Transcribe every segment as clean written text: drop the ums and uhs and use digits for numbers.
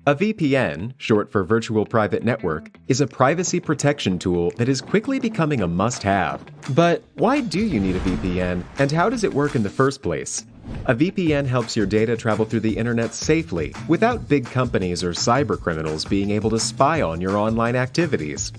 A VPN, short for Virtual Private Network, is a privacy protection tool that is quickly becoming a must-have. But why do you need a VPN, and how does it work in the first place? A VPN helps your data travel through the internet safely, without big companies or cybercriminals being able to spy on your online activities.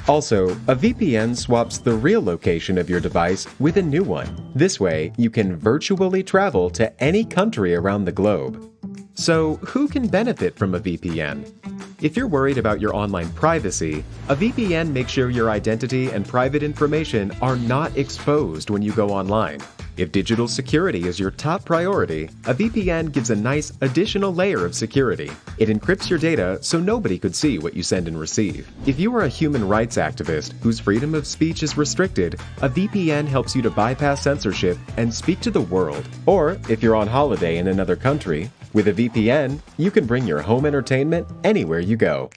Also, a VPN swaps the real location of your device with a new one. This way, you can virtually travel to any country around the globe. So, who can benefit from a VPN? If you're worried about your online privacy, a VPN makes sure your identity and private information are not exposed when you go online. If digital security is your top priority, a VPN gives a nice additional layer of security. It encrypts your data so nobody could see what you send and receive. If you are a human rights activist whose freedom of speech is restricted, a VPN helps you to bypass censorship and speak to the world. Or, if you're on holiday in another country, with a VPN, you can bring your home entertainment anywhere you go.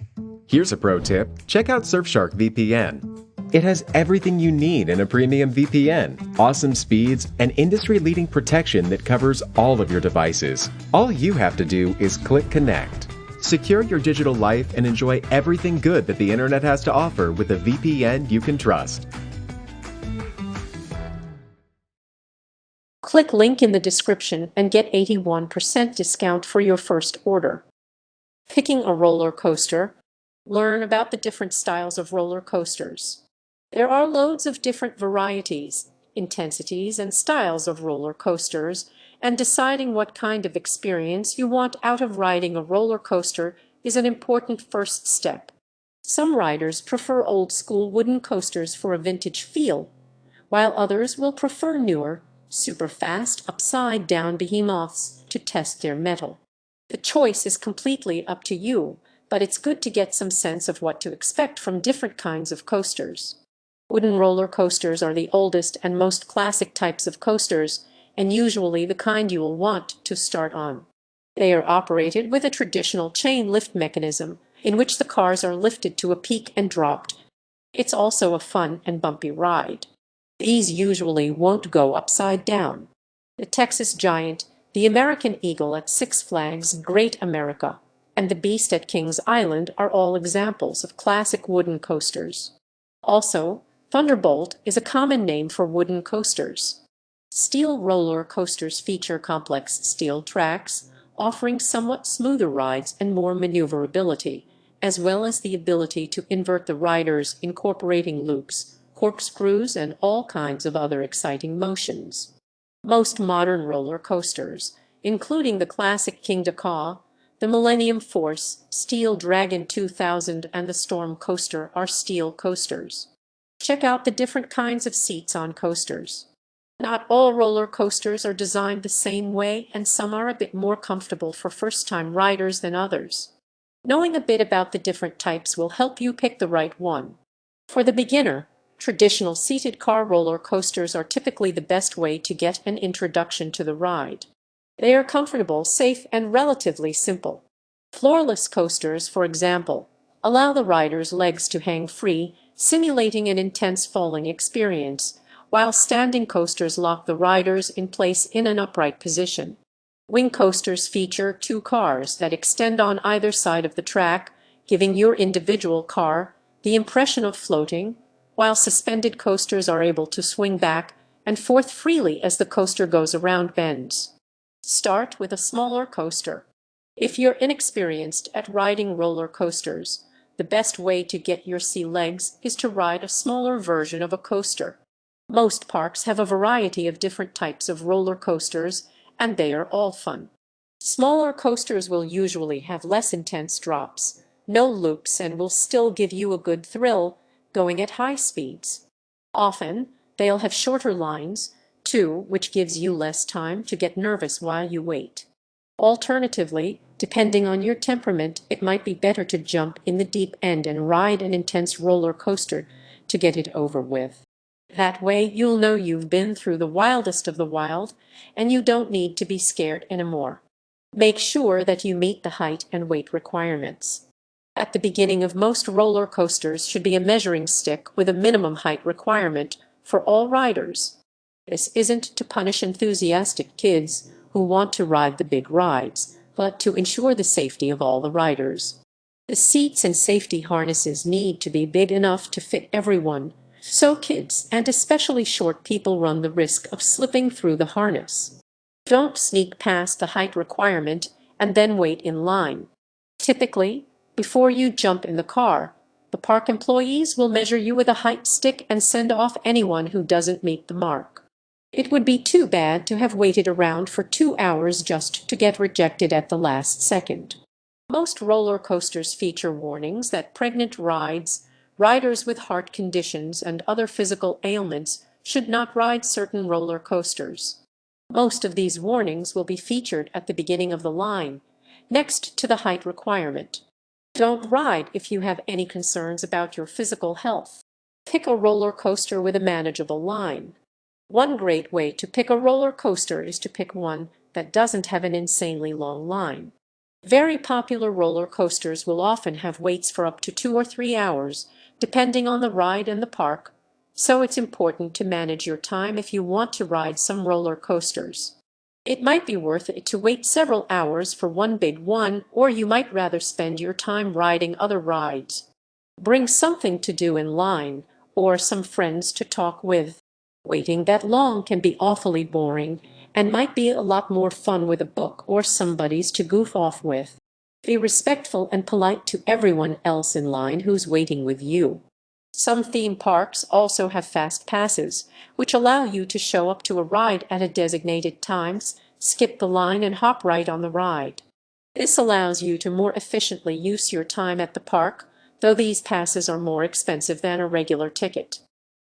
Here's a pro tip: check out Surfshark VPN. It has everything you need in a premium VPN, awesome speeds, and industry-leading protection that covers all of your devices. All you have to do is click connect. Secure your digital life and enjoy everything good that the internet has to offer with a VPN you can trust. Click link in the description and get 81% discount for your first order. Picking a roller coaster. Learn about the different styles of roller coasters. There are loads of different varieties, intensities, and styles of roller coasters, and deciding what kind of experience you want out of riding a roller coaster is an important first step. Some riders prefer old-school wooden coasters for a vintage feel, while others will prefer newer, super-fast, upside-down behemoths to test their mettle. The choice is completely up to you, but it's good to get some sense of what to expect from different kinds of coasters. Wooden roller coasters are the oldest and most classic types of coasters, and usually the kind you will want to start on. They are operated with a traditional chain lift mechanism, in which the cars are lifted to a peak and dropped. It's also a fun and bumpy ride. These usually won't go upside down. The Texas Giant, the American Eagle at Six Flags Great America, and the Beast at Kings Island are all examples of classic wooden coasters. Also, Thunderbolt is a common name for wooden coasters. Steel roller coasters feature complex steel tracks, offering somewhat smoother rides and more maneuverability, as well as the ability to invert the riders, incorporating loops, corkscrews, and all kinds of other exciting motions. Most modern roller coasters, including the classic King Dakar, the Millennium Force, Steel Dragon 2000, and the Storm Coaster, are steel coasters. Check out the different kinds of seats on coasters. Not all roller coasters are designed the same way, and some are a bit more comfortable for first-time riders than others. Knowing a bit about the different types will help you pick the right one. For the beginner, traditional seated car roller coasters are typically the best way to get an introduction to the ride. They are comfortable, safe, and relatively simple. Floorless coasters, for example, allow the rider's legs to hang free, simulating an intense falling experience, while standing coasters lock the riders in place in an upright position. Wing coasters feature two cars that extend on either side of the track, giving your individual car the impression of floating, while suspended coasters are able to swing back and forth freely as the coaster goes around bends. Start with a smaller coaster. If you're inexperienced at riding roller coasters, the best way to get your sea legs is to ride a smaller version of a coaster. Most parks have a variety of different types of roller coasters, and they are all fun. Smaller coasters will usually have less intense drops, no loops, and will still give you a good thrill going at high speeds. Often, they'll have shorter lines, too, which gives you less time to get nervous while you wait. Alternatively, depending on your temperament, it might be better to jump in the deep end and ride an intense roller coaster to get it over with. That way, you'll know you've been through the wildest of the wild, and you don't need to be scared anymore. Make sure that you meet the height and weight requirements. At the beginning of most roller coasters should be a measuring stick with a minimum height requirement for all riders. This isn't to punish enthusiastic kids who want to ride the big rides, but to ensure the safety of all the riders. The seats and safety harnesses need to be big enough to fit everyone, so kids and especially short people run the risk of slipping through the harness. Don't sneak past the height requirement and then wait in line. Typically, before you jump in the car, the park employees will measure you with a height stick and send off anyone who doesn't meet the mark. It would be too bad to have waited around for 2 hours just to get rejected at the last second. Most roller coasters feature warnings that pregnant riders with heart conditions, and other physical ailments should not ride certain roller coasters. Most of these warnings will be featured at the beginning of the line, next to the height requirement. Don't ride if you have any concerns about your physical health. Pick a roller coaster with a manageable line. One great way to pick a roller coaster is to pick one that doesn't have an insanely long line. Very popular roller coasters will often have waits for up to 2 or 3 hours, depending on the ride and the park, so it's important to manage your time if you want to ride some roller coasters. It might be worth it to wait several hours for one big one, or you might rather spend your time riding other rides. Bring something to do in line, or some friends to talk with. Waiting that long can be awfully boring, and might be a lot more fun with a book or somebody's to goof off with. Be respectful and polite to everyone else in line who's waiting with you. Some theme parks also have fast passes, which allow you to show up to a ride at a designated times, skip the line and hop right on the ride. This allows you to more efficiently use your time at the park, though these passes are more expensive than a regular ticket.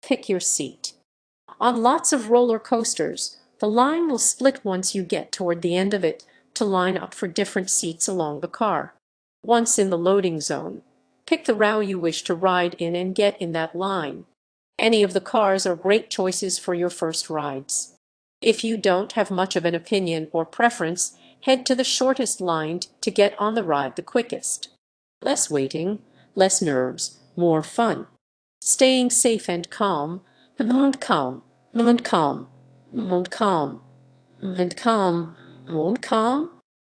Pick your seat. On lots of roller coasters, the line will split once you get toward the end of it to line up for different seats along the car. Once in the loading zone, pick the row you wish to ride in and get in that line. Any of the cars are great choices for your first rides. If you don't have much of an opinion or preference, head to the shortest line to get on the ride the quickest. Less waiting, less nerves, more fun. Staying safe and calm, and calm, and calm, and calm, and calm, and calm.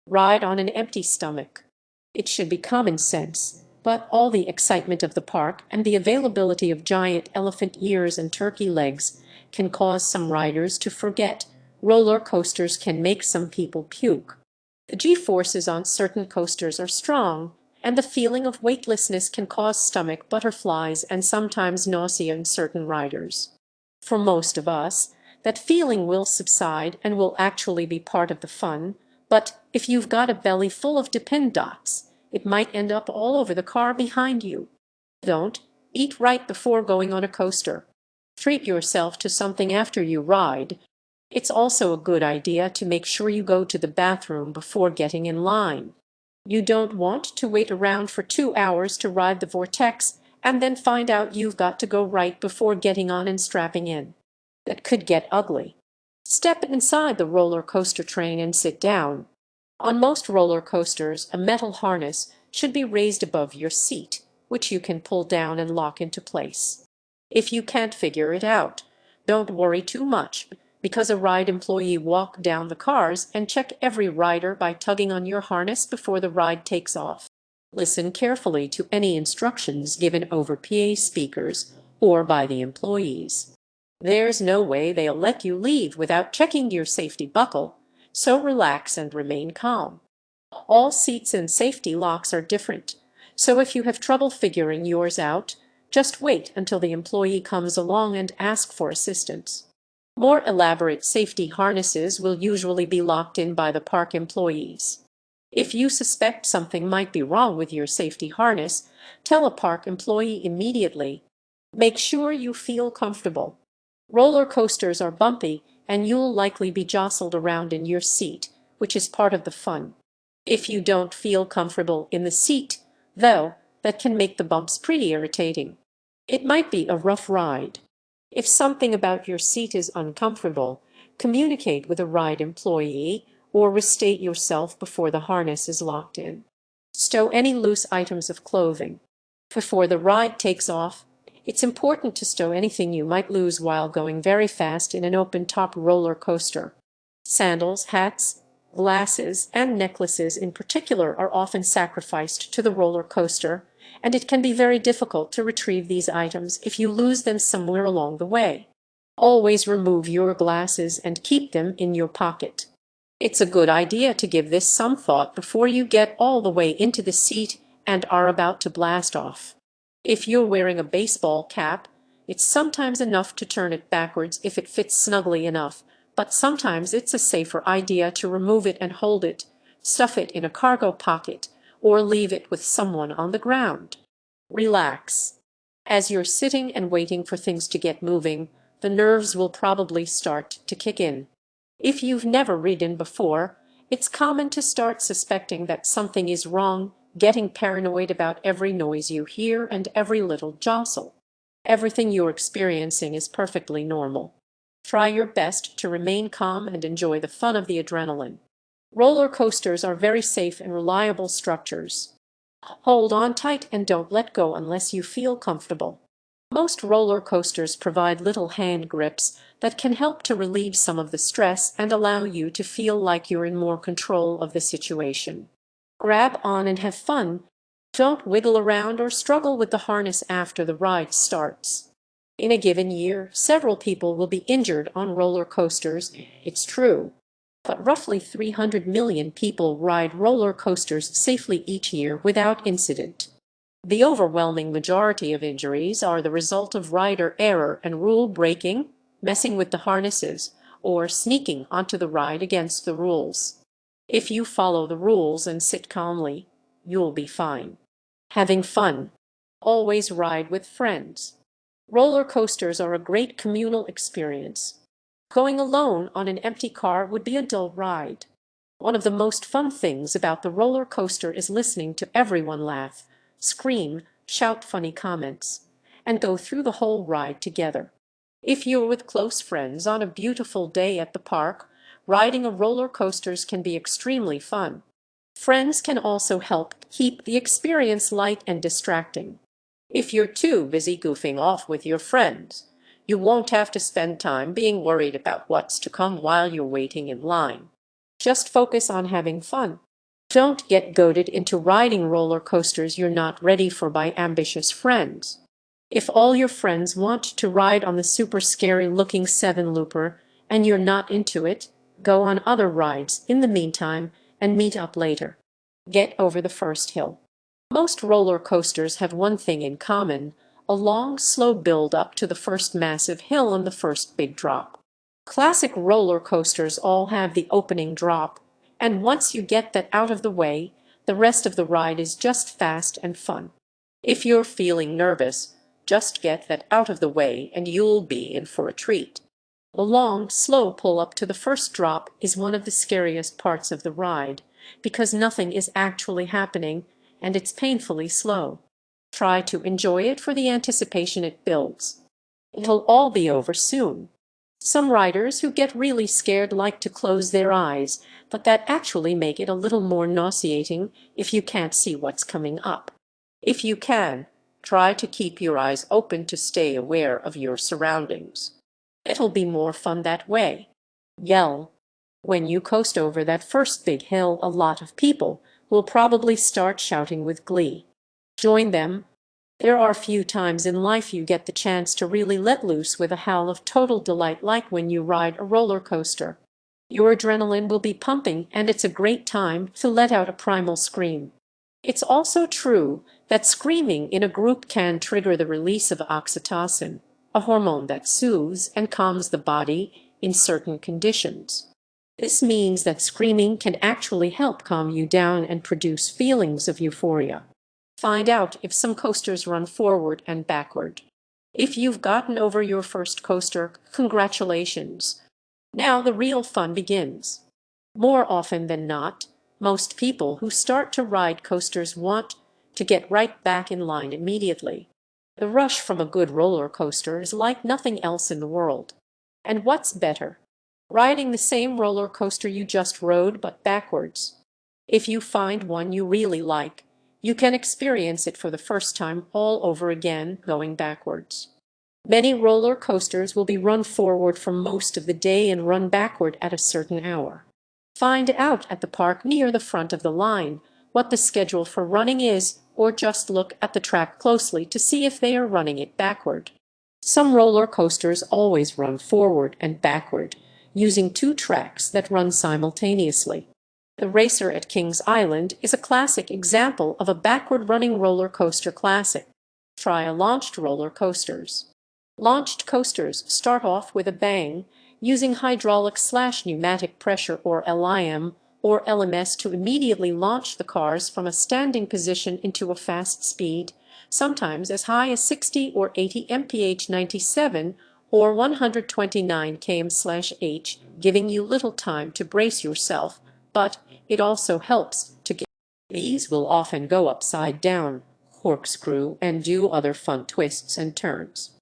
Ride on an empty stomach. It should be common sense, but all the excitement of the park and the availability of giant elephant ears and turkey legs can cause some riders to forget. Roller coasters can make some people puke. The G-forces on certain coasters are strong, and the feeling of weightlessness can cause stomach butterflies and sometimes nausea in certain riders. For most of us, that feeling will subside and will actually be part of the fun, but if you've got a belly full of Depend dots, it might end up all over the car behind you. Don't eat right before going on a coaster. Treat yourself to something after you ride. It's also a good idea to make sure you go to the bathroom before getting in line. You don't want to wait around for 2 hours to ride the vortex and then find out you've got to go right before getting on and strapping in. That could get ugly. Step inside the roller coaster train and sit down. On most roller coasters, a metal harness should be raised above your seat, which you can pull down and lock into place. If you can't figure it out, don't worry too much, because a ride employee walk down the cars and check every rider by tugging on your harness before the ride takes off. Listen carefully to any instructions given over PA speakers or by the employees. There's no way they'll let you leave without checking your safety buckle, so relax and remain calm. All seats and safety locks are different, so if you have trouble figuring yours out, just wait until the employee comes along and ask for assistance. More elaborate safety harnesses will usually be locked in by the park employees. If you suspect something might be wrong with your safety harness, tell a park employee immediately. Make sure you feel comfortable. Roller coasters are bumpy, and you'll likely be jostled around in your seat, which is part of the fun. If you don't feel comfortable in the seat, though, that can make the bumps pretty irritating. It might be a rough ride. If something about your seat is uncomfortable, communicate with a ride employee or restate yourself before the harness is locked in. Stow any loose items of clothing. Before the ride takes off, it's important to stow anything you might lose while going very fast in an open-top roller coaster. Sandals, hats, Glasses and necklaces in particular are often sacrificed to the roller coaster, and it can be very difficult to retrieve these items if you lose them somewhere along the way. Always remove your glasses and keep them in your pocket. It's a good idea to give this some thought before you get all the way into the seat and are about to blast off. If you're wearing a baseball cap, it's sometimes enough to turn it backwards if it fits snugly enough, but sometimes it's a safer idea to remove it and hold it, stuff it in a cargo pocket, or leave it with someone on the ground. Relax. As you're sitting and waiting for things to get moving, the nerves will probably start to kick in. If you've never ridden before, it's common to start suspecting that something is wrong, getting paranoid about every noise you hear and every little jostle. Everything you're experiencing is perfectly normal. Try your best to remain calm and enjoy the fun of the adrenaline. Roller coasters are very safe and reliable structures. Hold on tight and don't let go unless you feel comfortable. Most roller coasters provide little hand grips that can help to relieve some of the stress and allow you to feel like you're in more control of the situation. Grab on and have fun. Don't wiggle around or struggle with the harness after the ride starts. In a given year, several people will be injured on roller coasters, it's true, but roughly 300 million people ride roller coasters safely each year without incident. The overwhelming majority of injuries are the result of rider error and rule breaking, messing with the harnesses, or sneaking onto the ride against the rules. If you follow the rules and sit calmly, you'll be fine. Having fun. Always ride with friends. Roller coasters are a great communal experience. Going alone on an empty car would be a dull ride. One of the most fun things about the roller coaster is listening to everyone laugh, scream, shout funny comments, and go through the whole ride together. If you're with close friends on a beautiful day at the park, riding a roller coasters can be extremely fun. Friends can also help keep the experience light and distracting. If you're too busy goofing off with your friends, you won't have to spend time being worried about what's to come while you're waiting in line. Just focus on having fun. Don't get goaded into riding roller coasters you're not ready for by ambitious friends. If all your friends want to ride on the super scary looking seven looper and you're not into it, go on other rides in the meantime and meet up later. Get over the first hill. Most roller coasters have one thing in common, a long, slow build up to the first massive hill and the first big drop. Classic roller coasters all have the opening drop, and once you get that out of the way, the rest of the ride is just fast and fun. If you're feeling nervous, just get that out of the way and you'll be in for a treat. The long, slow pull up to the first drop is one of the scariest parts of the ride, because nothing is actually happening and it's painfully slow. Try to enjoy it for the anticipation it builds. It'll all be over soon. Some riders who get really scared like to close their eyes, but that actually make it a little more nauseating if you can't see what's coming up. If you can, try to keep your eyes open to stay aware of your surroundings. It'll be more fun that way. Yell. When you coast over that first big hill, a lot of people will probably start shouting with glee. Join them. There are few times in life you get the chance to really let loose with a howl of total delight like when you ride a roller coaster. Your adrenaline will be pumping and it's a great time to let out a primal scream. It's also true that screaming in a group can trigger the release of oxytocin, a hormone that soothes and calms the body in certain conditions. This means that screaming can actually help calm you down and produce feelings of euphoria. Find out if some coasters run forward and backward. If you've gotten over your first coaster, congratulations. Now the real fun begins. More often than not, most people who start to ride coasters want to get right back in line immediately. The rush from a good roller coaster is like nothing else in the world. And what's better? Riding the same roller coaster you just rode but backwards. If you find one you really like, you can experience it for the first time all over again going backwards. Many roller coasters will be run forward for most of the day and run backward at a certain hour. Find out at the park near the front of the line what the schedule for running is, or just look at the track closely to see if they are running it backward. Some roller coasters always run forward and backward, using two tracks that run simultaneously. The Racer at Kings Island is a classic example of a backward-running roller coaster classic. Try launched roller coasters. Launched coasters start off with a bang, using hydraulic/pneumatic pressure or LIM or LMS to immediately launch the cars from a standing position into a fast speed, sometimes as high as 60 or 80 mph 97 or 129 km/h, giving you little time to brace yourself, but it also helps to get. These will often go upside down, corkscrew, and do other fun twists and turns.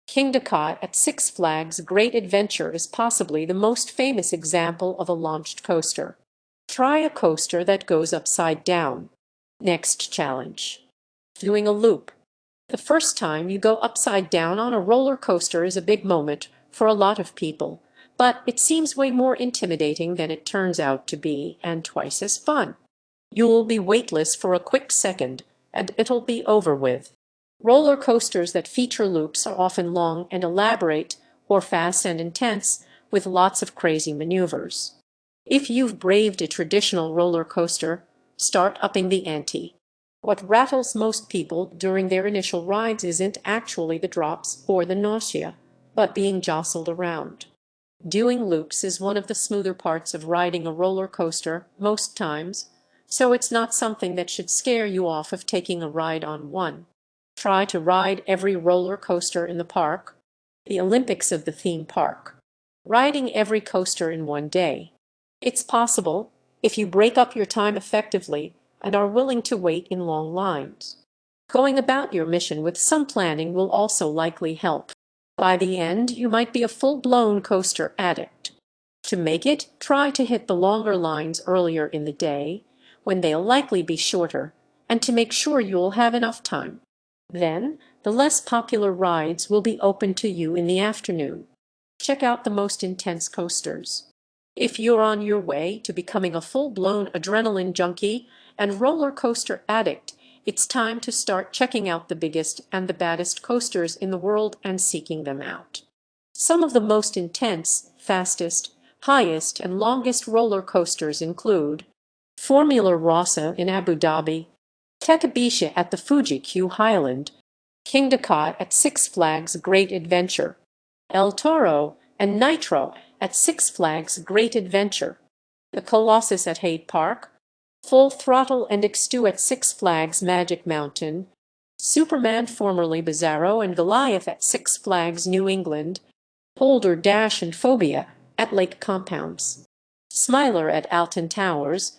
Kingda at Six Flags Great Adventure is possibly the most famous example of a launched coaster. Try a coaster that goes upside down. Next challenge. Doing a loop. The first time you go upside down on a roller coaster is a big moment for a lot of people, but it seems way more intimidating than it turns out to be, and twice as fun. You'll be weightless for a quick second, and it'll be over with. Roller coasters that feature loops are often long and elaborate, or fast and intense, with lots of crazy maneuvers. If you've braved a traditional roller coaster, start upping the ante. What rattles most people during their initial rides isn't actually the drops or the nausea, but being jostled around. Doing loops is one of the smoother parts of riding a roller coaster most times, so it's not something that should scare you off of taking a ride on one. Try to ride every roller coaster in the park. The Olympics of the theme park. Riding every coaster in one day. It's possible if you break up your time effectively and are willing to wait in long lines. Going about your mission with some planning will also likely help. By the end, you might be a full-blown coaster addict. To make it, try to hit the longer lines earlier in the day, when they'll likely be shorter, and to make sure you'll have enough time. Then, the less popular rides will be open to you in the afternoon. Check out the most intense coasters. If you're on your way to becoming a full-blown adrenaline junkie and roller coaster addict, it's time to start checking out the biggest and the baddest coasters in the world and seeking them out. Some of the most intense, fastest, highest, and longest roller coasters include Formula Rossa in Abu Dhabi, Tekabisha at the Fuji Q Highland, Kingda at Six Flags Great Adventure, El Toro and Nitro at Six Flags Great Adventure, the Colossus at Hyde Park, Full Throttle and X2 at Six Flags Magic Mountain, Superman formerly Bizarro and Goliath at Six Flags New England, Boulder Dash and Phobia at Lake Compounds, Smiler at Alton Towers,